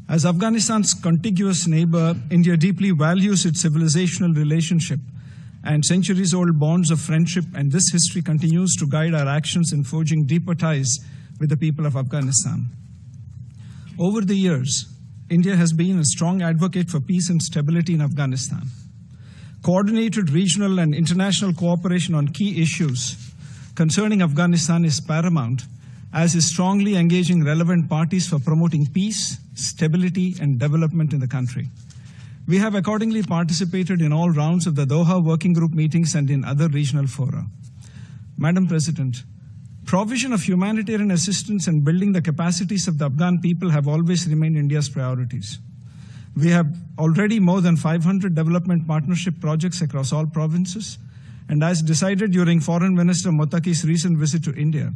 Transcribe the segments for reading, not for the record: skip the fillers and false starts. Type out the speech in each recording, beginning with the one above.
As Afghanistan's contiguous neighbor, India deeply values its civilizational relationship and centuries-old bonds of friendship, and this history continues to guide our actions in forging deeper ties with the people of Afghanistan. Over the years, India has been a strong advocate for peace and stability in Afghanistan. Coordinated regional and international cooperation on key issues concerning Afghanistan is paramount, as is strongly engaging relevant parties for promoting peace, stability, and development in the country. We have accordingly participated in all rounds of the Doha Working Group meetings and in other regional fora. Madam President, provision of humanitarian assistance and building the capacities of the Afghan people have always remained India's priorities. We have already more than 500 development partnership projects across all provinces, and as decided during Foreign Minister Mottaki's recent visit to India,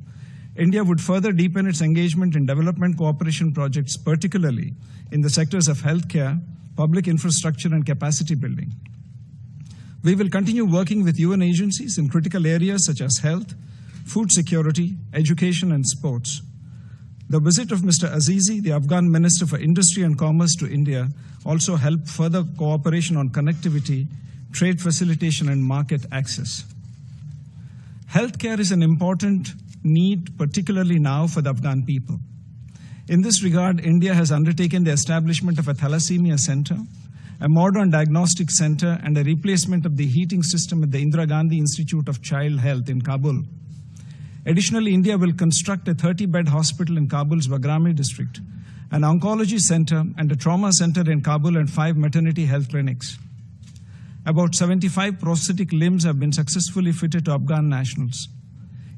India would further deepen its engagement in development cooperation projects, particularly in the sectors of healthcare, public infrastructure, and capacity building. We will continue working with UN agencies in critical areas such as health, food security, education, and sports. The visit of Mr. Azizi, the Afghan Minister for Industry and Commerce, to India also helped further cooperation on connectivity, trade facilitation, and market access. Healthcare is an important need, particularly now for the Afghan people. In this regard, India has undertaken the establishment of a thalassemia center, a modern diagnostic center, and a replacement of the heating system at the Indira Gandhi Institute of Child Health in Kabul. Additionally, India will construct a 30-bed hospital in Kabul's Bagrami district, an oncology center, and a trauma center in Kabul, and 5 maternity health clinics. About 75 prosthetic limbs have been successfully fitted to Afghan nationals.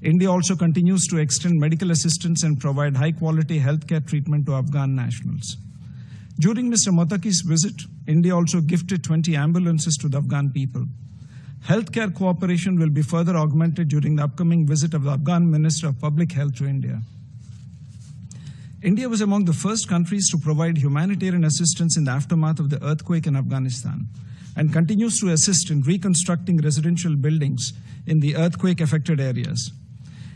India also continues to extend medical assistance and provide high-quality healthcare treatment to Afghan nationals. During Mr. Mottaki's visit, India also gifted 20 ambulances to the Afghan people. Healthcare cooperation will be further augmented during the upcoming visit of the Afghan Minister of Public Health to India. India was among the first countries to provide humanitarian assistance in the aftermath of the earthquake in Afghanistan, and continues to assist in reconstructing residential buildings in the earthquake-affected areas.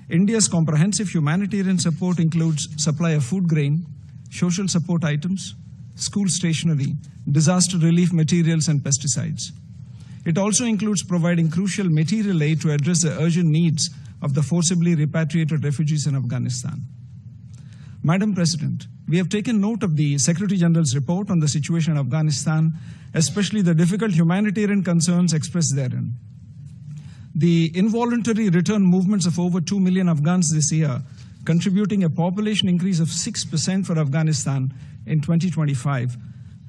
India's comprehensive humanitarian support includes supply of food grain, social support items, school stationery, disaster relief materials, and pesticides. It also includes providing crucial material aid to address the urgent needs of the forcibly repatriated refugees in Afghanistan. Madam President, we have taken note of the Secretary General's report on the situation in Afghanistan, especially the difficult humanitarian concerns expressed therein. The involuntary return movements of over 2 million Afghans this year, contributing a population increase of 6% for Afghanistan in 2025,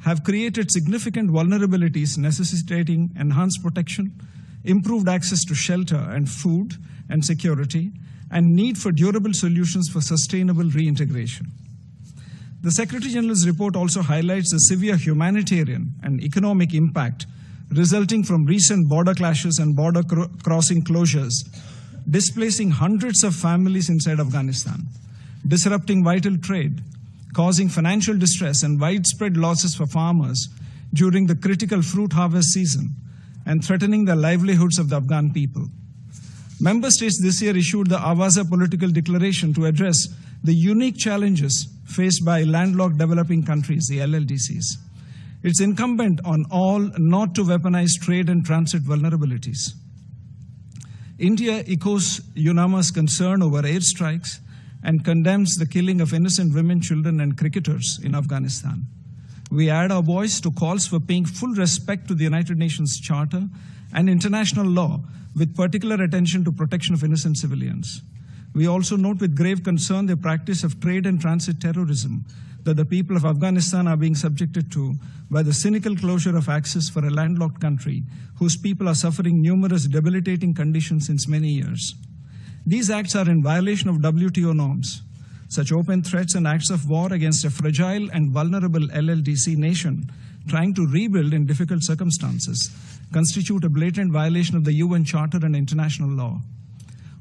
have created significant vulnerabilities necessitating enhanced protection, improved access to shelter and food and security, and need for durable solutions for sustainable reintegration. The Secretary General's report also highlights the severe humanitarian and economic impact resulting from recent border clashes and border crossing closures, displacing hundreds of families inside Afghanistan, disrupting vital trade, causing financial distress and widespread losses for farmers during the critical fruit harvest season, and threatening the livelihoods of the Afghan people. Member states this year issued the Awaza Political Declaration to address the unique challenges faced by landlocked developing countries, the LLDCs. It's incumbent on all not to weaponize trade and transit vulnerabilities. India echoes UNAMA's concern over airstrikes and condemns the killing of innocent women, children, and cricketers in Afghanistan. We add our voice to calls for paying full respect to the United Nations Charter and international law, with particular attention to protection of innocent civilians. We also note with grave concern the practice of trade and transit terrorism that the people of Afghanistan are being subjected to by the cynical closure of access for a landlocked country whose people are suffering numerous debilitating conditions since many years. These acts are in violation of WTO norms. Such open threats and acts of war against a fragile and vulnerable LLDC nation trying to rebuild in difficult circumstances constitute a blatant violation of the UN Charter and international law.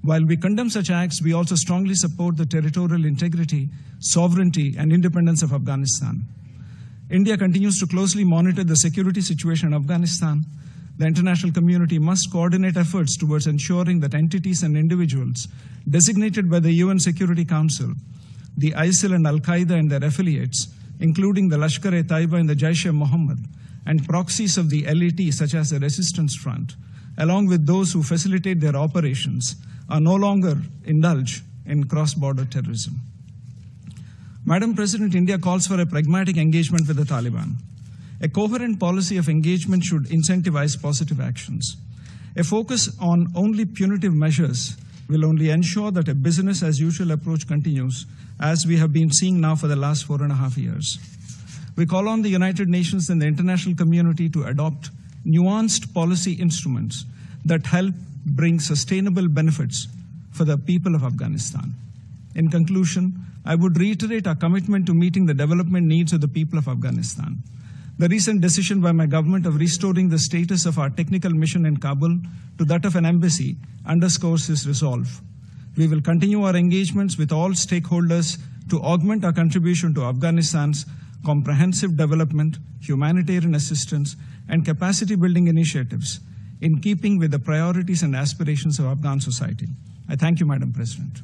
While we condemn such acts, we also strongly support the territorial integrity, sovereignty, and independence of Afghanistan. India continues to closely monitor the security situation in Afghanistan. The international community must coordinate efforts towards ensuring that entities and individuals designated by the UN Security Council, the ISIL and Al-Qaeda and their affiliates, including the Lashkar-e-Taiba and the Jaish-e-Mohammed, and proxies of the LET such as the Resistance Front, along with those who facilitate their operations, are no longer indulge in cross-border terrorism. Madam President, India calls for a pragmatic engagement with the Taliban. A coherent policy of engagement should incentivize positive actions. A focus on only punitive measures will only ensure that a business-as-usual approach continues, as we have been seeing now for the last 4.5 years. We call on the United Nations and the international community to adopt nuanced policy instruments that help bring sustainable benefits for the people of Afghanistan. In conclusion, I would reiterate our commitment to meeting the development needs of the people of Afghanistan. The recent decision by my government of restoring the status of our technical mission in Kabul to that of an embassy underscores this resolve. We will continue our engagements with all stakeholders to augment our contribution to Afghanistan's comprehensive development, humanitarian assistance, and capacity building initiatives in keeping with the priorities and aspirations of Afghan society. I thank you, Madam President.